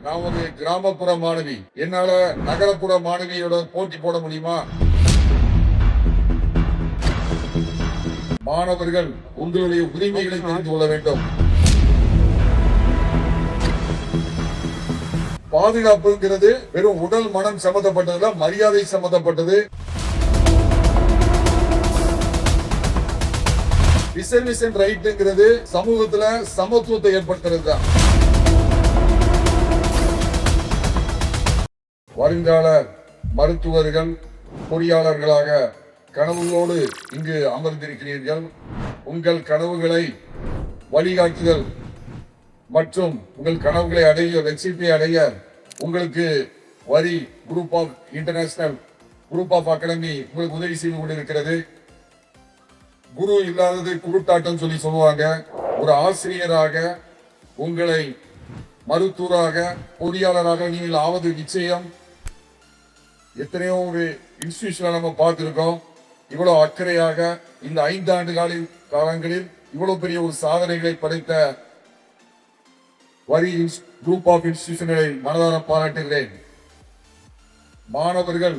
நான் ஒரு கிராமப்புற மாணவி, என்னால நகரப்புற மாணவியோட போட்டி போட முடியுமா? மாணவர்கள் உங்களுடைய உரிமைகளை தெரிந்து கொள்ள வேண்டும். பாதுகாப்புங்கிறது வெறும் உடல் மனம் சம்பந்தப்பட்டதுல மரியாதை சம்பந்தப்பட்டது. ரிசர்வேஷன் ரைட்ங்கிறது சமூகத்துல சமத்துவத்தை ஏற்படுத்துறது தான். வருங்கால மருத்துவர்கள், பொறியாளர்களாக கனவுகளோடு இங்கு அமர்ந்திருக்கிறீர்கள். உங்கள் கனவுகளை வழிகாட்டுதல் மற்றும் உங்கள் கனவுகளை அடைய, லட்சியத்தை அடைய உங்களுக்கு வரி group of international group of academy உங்களுக்கு உதவி செய்து கொண்டிருக்கிறது. குரு இல்லாதது குருட்டாட்டம் சொல்லி சொல்லுவாங்க. ஒரு ஆசிரியராக உங்களை மருத்துவராக, பொறியாளராக நீங்கள் ஆவது நிச்சயம். எத்தனையோ ஒரு இன்ஸ்டிடியூஷன் நம்ம பார்த்திருக்கோம். இவ்வளவு அக்கறையாக இந்த 5 ஆண்டு காலங்களில் இவ்வளவு பெரிய ஒரு சாதனைகளை படைத்த வரி குரூப் ஆஃப் இன்ஸ்டிடியூஷன்களை மனதார பாராட்டுகிறேன். மாணவர்கள்,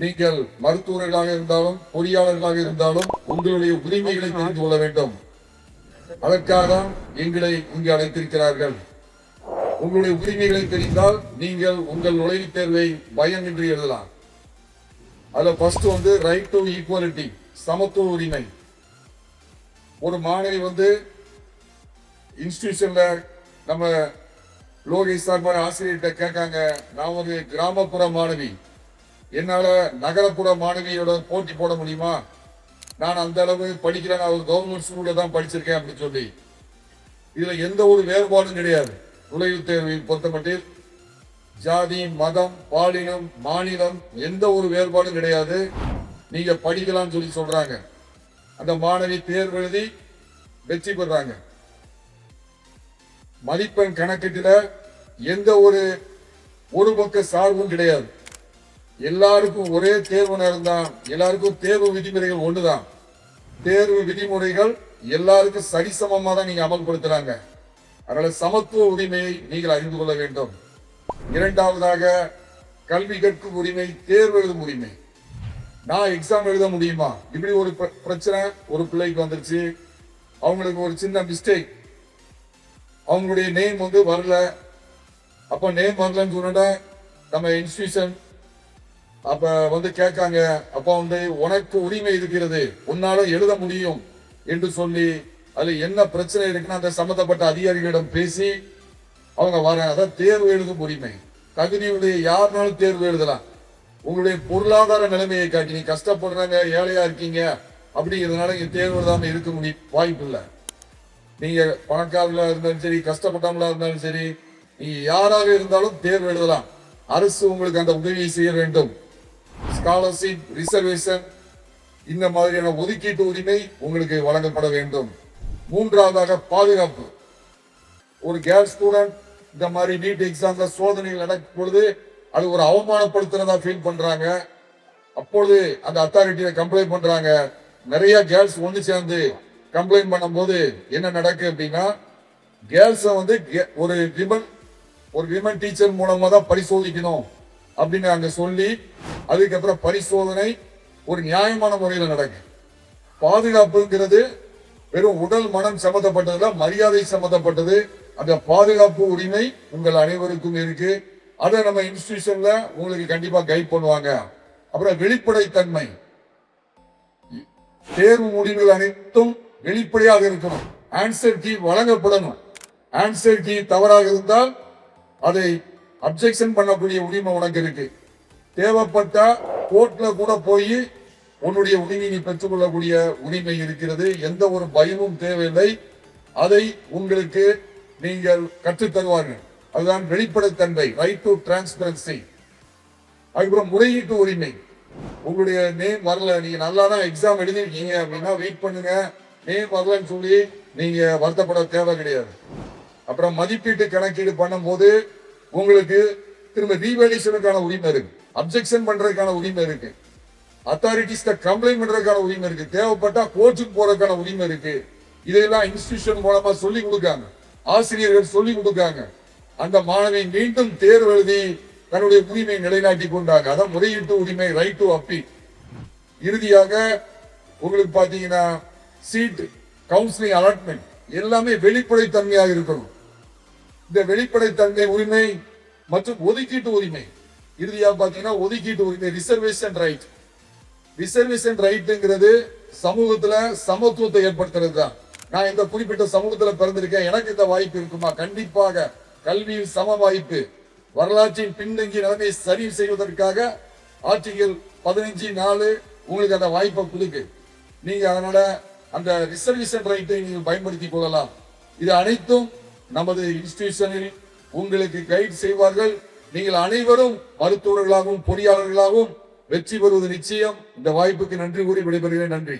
நீங்கள் மருத்துவர்களாக இருந்தாலும் பொறியாளர்களாக இருந்தாலும் உங்களுடைய உரிமைகளை தெரிந்து கொள்ள வேண்டும். அதற்காக எங்களை இங்கு அழைத்திருக்கிறார்கள். உங்களுடைய உரிமைகளை தெரிந்தால் நீங்கள் உங்கள் நுழைவுத் தேர்வை பயமின்றி எழுதலாம். அதுல ஃபர்ஸ்ட் ரைட் டு ஈக்குவாலிட்டி, சமத்துவ உரிமை. ஒரு மாணவி இன்ஸ்டிடியூஷன்ல நம்ம லோகேஷ் சார்பான ஆசிரியர்கிட்ட கேட்காங்க, நான் ஒரு கிராமப்புற மாணவி, என்னால நகரப்புற மாணவியோட போட்டி போட முடியுமா? நான் அந்த அளவு படிக்கிறேன், நான் ஒரு கவர்மெண்ட் ஸ்கூல்ல தான் படிச்சிருக்கேன் அப்படின்னு சொல்லி. இதுல எந்த ஒரு வேறுபாடும் கிடையாது. நுழைவுத் தேர்வை பொறுத்தமட்டில் ஜாதி, மதம், பாலினம், மாநிலம் எந்த ஒரு வேறுபாடும் கிடையாது. நீங்க படிக்கலாம்னு சொல்லி சொல்றாங்க. அந்த மாணவி தேர்வு எழுதி வெற்றி பெறாங்க. மதிப்பெண் கணக்கீட்டுல எந்த ஒரு பக்க சார்பும் கிடையாது. எல்லாருக்கும் ஒரே தேர்வு நேரம் தான். எல்லாருக்கும் தேர்வு விதிமுறைகள் ஒண்ணுதான். தேர்வு விதிமுறைகள் எல்லாருக்கும் சரிசமமா தான் நீங்க அமல்படுத்துறாங்க. அதனால சமத்துவ உரிமையை நீங்கள் அறிந்து கொள்ள வேண்டும். இரண்டாவதாக, கல்வி கற்கும் உரிமை, தேர்வு எழுதும் உரிமை. நான் எக்ஸாம் எழுத முடியுமா? இப்படி ஒரு பிரச்சனை ஒரு பிள்ளைக்கு வந்துருச்சு. அவங்களுக்கு ஒரு சின்ன மிஸ்டேக், அவங்களுடைய நேம் வரல. அப்ப நேம் வரலன்னு சொன்னா நம்ம இன்ஸ்டிடியூஷன் அப்ப கேட்காங்க, அப்ப உனக்கு உரிமை இருக்கிறது, உன்னால எழுத முடியும் என்று சொல்லி அதுல என்ன பிரச்சனை இருக்குன்னு அந்த சம்பந்தப்பட்ட அதிகாரிகளிடம் பேசி அவங்க அதான் தேர்வு எழுதும் உரிமை. தகுதியுடைய யாருனாலும் தேர்வு எழுதலாம். உங்களுடைய பொருளாதார நிலைமையை காட்டி நீ கஷ்டப்படுறாங்க, ஏழையா இருக்கீங்க அப்படிங்கிறதுனால இங்க தேர்வு எழுதாம இருக்க வாய்ப்பு இல்லை. நீங்க பணக்காரங்களா இருந்தாலும் சரி, கஷ்டப்பட்டவங்களா இருந்தாலும் சரி, நீங்க யாராக இருந்தாலும் தேர்வு எழுதலாம். அரசு உங்களுக்கு அந்த உதவியை செய்ய வேண்டும். ஸ்காலர்ஷிப், ரிசர்வேஷன், இந்த மாதிரியான ஒதுக்கீட்டு உரிமை உங்களுக்கு வழங்கப்பட வேண்டும். மூன்றாவதாக பாதுகாப்பு. ஒரு கேர்ள் ஸ்டூடெண்ட் இந்த மாதிரி நீட் எக்ஸாம்ல சோதனைகள் நடக்கும் பொழுது அது ஒரு அவமானப்படுத்துறதா ஃபீல் பண்றாங்க. அப்பொழுது அந்த அத்தாரிட்டியை கம்ப்ளைண்ட் பண்றாங்க. நிறைய கேர்ள்ஸ் ஒன்று சேர்ந்து கம்ப்ளைண்ட் பண்ணும்போது என்ன நடக்கு அப்படின்னா, கேர்ள்ஸ் ஒரு விமன் டீச்சர் மூலமா தான் பரிசோதிக்கணும் அப்படின்னு அங்க சொல்லி அதுக்கப்புறம் பரிசோதனை ஒரு நியாயமான முறையில் நடக்கும். பாதுகாப்புங்கிறது வெறும் உடல் மனம் சம்பந்தப்பட்டதுல மரியாதை சம்பந்தப்பட்டது. அந்த பாதுகாப்பு உரிமை உங்கள் அனைவருக்கும் இருக்கு. அதை நம்ம இன்ஸ்டிடியூஷன்ல உங்களுக்கு கண்டிப்பா கைட் பண்ணுவாங்க. அப்புறம் வெளிப்படைத்தன்மை. தேர்வு முடிவுகள் அனைத்தும் வெளிப்படையாக இருக்கணும். ஆன்சர் கீ வழங்கப்படணும். ஆன்சர் கீ தவறாக இருந்தால் அதை அப்செக்ஷன் பண்ணக்கூடிய உரிமை உனக்கு இருக்கு. தேவைப்பட்டா கோர்ட்ல கூட போய் உன்னுடைய உரிமை நீ பெற்றுக் கொள்ளக்கூடிய உரிமை இருக்கிறது. எந்த ஒரு பயமும் தேவையில்லை. அதை உங்களுக்கு நீங்கள் கற்றுத் தருவார்கள். அதுதான் வெளிப்படைத்தன்மை, ரைட் டு டிரான்ஸ்பரன்சி. அதுக்கப்புறம் முறையீட்டு உரிமை. உங்களுடைய நேம் வரல, நீங்க நல்லா தான் எக்ஸாம் எழுதிருக்கீங்க அப்படின்னா வெயிட் பண்ணுங்க. நேம் வரலன்னு சொல்லி நீங்க வருத்தப்பட தேவை கிடையாது. அப்புறம் மதிப்பீட்டு கணக்கீடு பண்ணும் போது உங்களுக்கு திரும்ப ரீவேல்யூஷனுக்கான உரிமை இருக்கு. அப்செக்ஷன் பண்றதுக்கான உரிமை இருக்கு. அத்தாரிட்டிஸ் கம்ப்ளைண்ட் பண்றதுக்கான உரிமை இருக்கு. தேவைப்பட்டா கோர்ட்டுக்கு போறதுக்கான உரிமை இருக்கு. இதெல்லாம் இன்ஸ்டிடியூஷன் மூலமா சொல்லி கொடுக்காங்க, ஆசிரியர்கள் சொல்லி கொடுக்காங்க. அந்த மாணவி மீண்டும் தேர்வு எழுதி தன்னுடைய உரிமையை நிலைநாட்டி கொண்டாங்க. அதான் முறையீட்டு உரிமை, ரைட் டு அப்பீல். இறுதியாக உங்களுக்கு பாத்தீங்கன்னா சீட் கவுன்சிலிங் அலாட்மெண்ட் எல்லாமே வெளிப்படைத்தன்மையாக இருக்கணும். இந்த வெளிப்படைத்தன்மை உரிமை மற்றும் ஒதுக்கீட்டு உரிமை, இறுதியாக பாத்தீங்கன்னா ஒதுக்கீட்டு உரிமை, ரிசர்வேஷன் ரைட். ரிசர்வேஷன் ரைட்ங்கிறது சமூகத்துல சமத்துவத்தை ஏற்படுத்துறது தான். நான் இந்த குறிப்பிட்ட சமூகத்துல பிறந்திருக்கேன், எனக்கு இந்த வாய்ப்பு இருக்குமா? கண்டிப்பாக. கல்வியில் சம வாய்ப்பு, வரலாற்றின் பின்தங்கிய நிலைமையை சரி செய்வதற்காக ஆர்டிகல் 15(4) உங்களுக்கு அந்த வாய்ப்பை கொடுக்கு. நீங்க அதனால அந்த ரிசர்வேஷன் ரைட்டை நீங்கள் பயன்படுத்திக் கொள்ளலாம். இது அனைத்தும் நமது இன்ஸ்டிடியூஷனில் உங்களுக்கு கைட் செய்வார்கள். நீங்கள் அனைவரும் மருத்துவர்களாகவும் பொறியாளர்களாகவும் வெற்றி பெறுவது நிச்சயம். இந்த வாய்ப்புக்கு நன்றி கூறி விடைபெறுகிறேன். நன்றி.